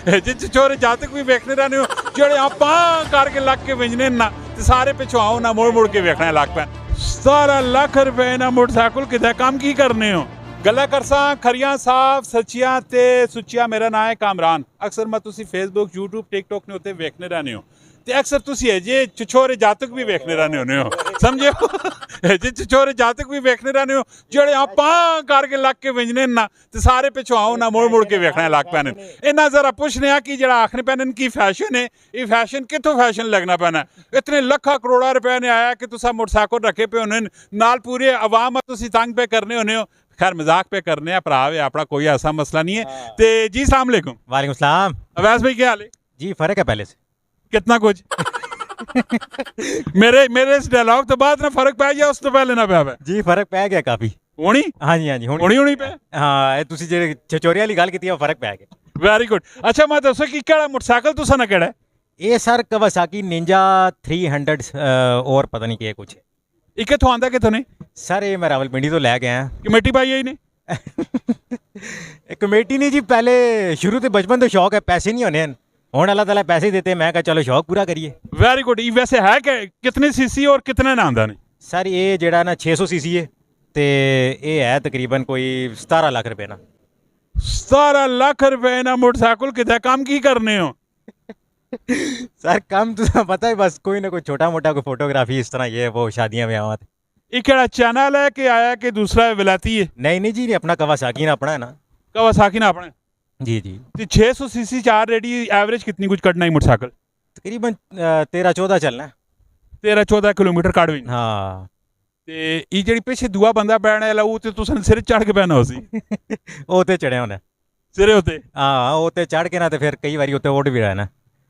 ਜੇ ਚਚੋਰੇ ਜਾਤਕ ਵੀ ਵੇਖਣੇ ਰਹਿੰਦੇ ਹੋ ਜਿਹੜੇ ਆਪਾਂ ਕਰਕੇ ਲੱਗ ਕੇ ਵਿੰਜਨੇ ਨਾ ਤੇ ਸਾਰੇ ਪਿੱਛੋਂ ਆਓ ਨਾ ਮੁੜ ਕੇ ਵੇਖਣਾ ਲੱਗ ਪੈਣ 17 ਲੱਖ ਰੁਪਏ ਨਾਲ ਮੋਟਰਸਾਈਕਲ ਕਿਤੇ ਕੰਮ ਕੀ ਕਰਨੇ ਹੋ ਗੱਲਾਂ ਕਰਸਾਂ ਖਰੀਆਂ ਸਾਫ ਸੱਚੀਆਂ ਤੇ ਸੁੱਚੀਆਂ ਮੇਰਾ ਨਾਮ ਹੈ ਕਾਮਰਾਨ ਅਕਸਰ ਮੈਂ ਤੁਸੀਂ ਫੇਸਬੁੱਕ YouTube TikTok ਨੇ ਉੱਤੇ ਵੇਖਣੇ ਰਹਿੰਦੇ ਹੋ ਤੇ ਅਕਸਰ ਤੁਸੀਂ ਜੇ ਚਚੋਰੇ ਜਾਤਕ ਵੀ ਵੇਖਣੇ ਰਹਿੰਦੇ ਹੁੰਦੇ ਹੋ ਸਮਝਿਓ ਜੇ ਚਚੋਰੇ ਜਾਤਕ ਵੀ ਵੇਖਣੇ ਰਹਿੰਦੇ ਹੋ ਜਿਹੜੇ ਆਪਾਂ ਕਰਕੇ ਲੱਗ ਕੇ ਵਿੰਜਨੇ ਨਾ ਤੇ ਸਾਰੇ ਪਿੱਛੋਂ ਆਓ ਨਾ ਮੁੜ ਕੇ ਵੇਖਣਾ ਲੱਗ ਪੈਣ ਇਹਨਾਂ ਜ਼ਰਾ ਪੁੱਛਨੇ ਆ ਕਿ ਜਿਹੜਾ ਆਖਣੇ ਪੈਣ ਕੀ ਫੈਸ਼ਨ ਹੈ ਇਹ ਫੈਸ਼ਨ ਕਿੱਥੋਂ ਫੈਸ਼ਨ ਲੱਗਣਾ ਪੈਣਾ ਇਤਨੇ ਲੱਖਾਂ ਕਰੋੜਾਂ ਰੁਪਏ ਨੇ ਆਇਆ ਕਿ ਤੁਸੀਂ ਮੋਟਰਸਾਈਕਲ ਰੱਖੇ ਪਏ ਹੁੰਦੇ ਨਾਲ ਪੂਰੇ ਆਵਾਮ ਤੁਸੀਂ ਤੰਗ ਪੇ ਕਰਨੇ ਹੁੰਦੇ ਹੋ खैर मजाक पे करने हैं भरा है अपना कोई ऐसा मसला नहीं है तो जी सलाम अलैकुम वालेकुम सलाम अवैस भाई क्या हाल है जी फ़र्क है पहले से कितना कुछ मेरे इस डायलॉग तो बाद ना फर्क पै गया उस तो पहले ना पै जी फ़र्क पै गया काफ़ी होनी हाँ जी होनी पे हाँ तुसी जे चचोरे वाली गल कीती है फर्क पै गया वेरी गुड अच्छा मैं दसो कि केड़ा मोटरसाइकिल तुसा ना केड़ा ये सर कवासाकी निंजा 300 और पता नहीं क्या कुछ ਇਹ ਕਿੱਥੋਂ ਆਂਦਾ ਕਿੱਥੋਂ ਨੇ सर ये मैं रावलपिंडी तो लै गया ਕਮੇਟੀ ਪਾਈ ਆਈ ਨੇ कमेटी नहीं जी पहले शुरू से बचपन तो शौक है पैसे नहीं होने हूँ अल्लाह ताला पैसे देते मैं कहा चलो शौक पूरा करिए वेरी गुड वैसे है कि कितने सीसी और कितने ना आंदा ने सर ये जेड़ा ना 600 सीसी है तो ये है तकरीबन कोई 17 लाख रुपए ना 17 लाख रुपए ना मोटरसाइकिल कितना काम की करने हो सर कम तो पता है बस कोई ना कोई छोटा मोटा कोई फोटोग्राफी इस तरह ये वो शादियां में आवा ये केड़ा चैनल है कि आया कि दूसरा विलायती है नहीं जी अपना कवासाकी ना अपना है ना कवासाकी ना अपना जी तो 600 सीसी 4 रेडी एवरेज कितनी कुछ कटना है मोटरसाइकिल तकरीबन 13-14 चलना 13-14 किलोमीटर काट भी हाँ ते ये जेड़ी पीछे दूआ बंदा बैठने वाला वो ते तुसन सिर चढ़ के बैठना होसी वो ते चढ़े होना सिरे होते हाँ वो ते चढ़ के ना तो फिर कई बारी उत्ते उड़ भी रहना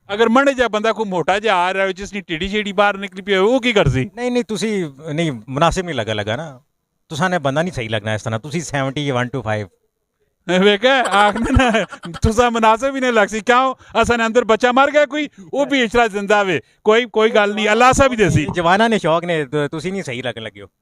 अगर मने जा बंदा कोई मोटा जा आ रहा है जिसनी टेढ़ी छेड़ी बाहर निकली पी वो की करसी नहीं तुसी नहीं मुनासिब नहीं लगा ना तुसा ने बंदा नहीं सही लगना इस तरह तुसी 71 to 5 वेखे आखने ना तुसा मुनासिब ही नहीं लगसी क्यों असन अंदर बच्चा मर गया कोई वो भी इचरा जिंदा वे कोई गल नहीं अल्लाह सा भी देसी जवाना ने शौक ने तुसी नहीं सही लगन लगे हो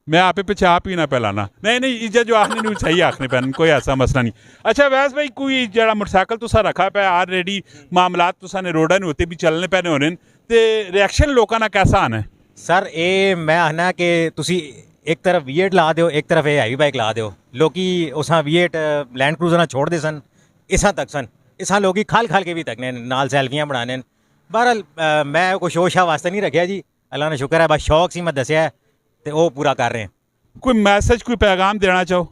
मैं आप पीछे आप ही ना पहलाना नहीं इज्जत जो आखने नहीं सही आखने पैन कोई ऐसा मसला नहीं अच्छा वैस भाई कोई जरा मोटरसाइकिल तुसा रखा पे ऑलरेडी मामलात तुसा ने रोडा नहीं होते भी चलने पैने होने ते रिएक्शन लोगों का कैसा आना है सर ये मैं आना कि तुसी एक तरफ V8 ला दो एक तरफ ये हैवी बाइक ला दो लोग उस V8 लैंड क्रूजर छोड़ दे सन इसा तक सन इसा लोग खाल के भी तकने नाल सैल्फियाँ बनाने बहरहाल मैं कोई शो शाह वास्ते नहीं रखा जी अल्लाह ने शुक्र है बस शौक सी मैं दसिया तो वो पूरा कर रहे हैं कोई मैसेज कोई पैगाम देना चाहो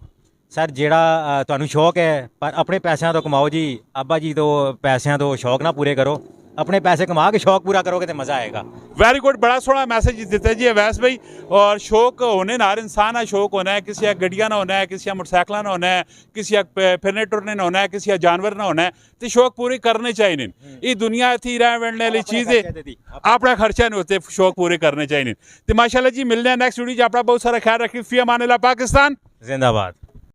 सर जेड़ा तुहानू शौक है पर अपने पैसों तो कमाओ जी अब्बा जी तो पैसों तो शौक ना पूरे करो अपने पैसे कमा के शौक पूरा करोगे तो मज़ा आएगा वेरी गुड बड़ा सोहना मैसेज देता है जी अवैस भाई और शौक होने ना हर इंसान का शौक होना है किसी गड्डियाँ ना होना है किसी मोटरसाइकिल ना होना है किसी फिरने टुरने ना होना है किसी जानवर ना होना है तो शौक पूरे करने चाहिए ये दुनिया थी रह बढ़ने वाली चीज़ है अपना खर्चा नहीं होते शौक पूरे करने चाहिए तो माशाल्लाह जी मिलने हैं नेक्स्ट वीडियो अपना बहुत सारा ख्याल रखिए फी अमान अल्लाह पाकिस्तान जिंदाबाद।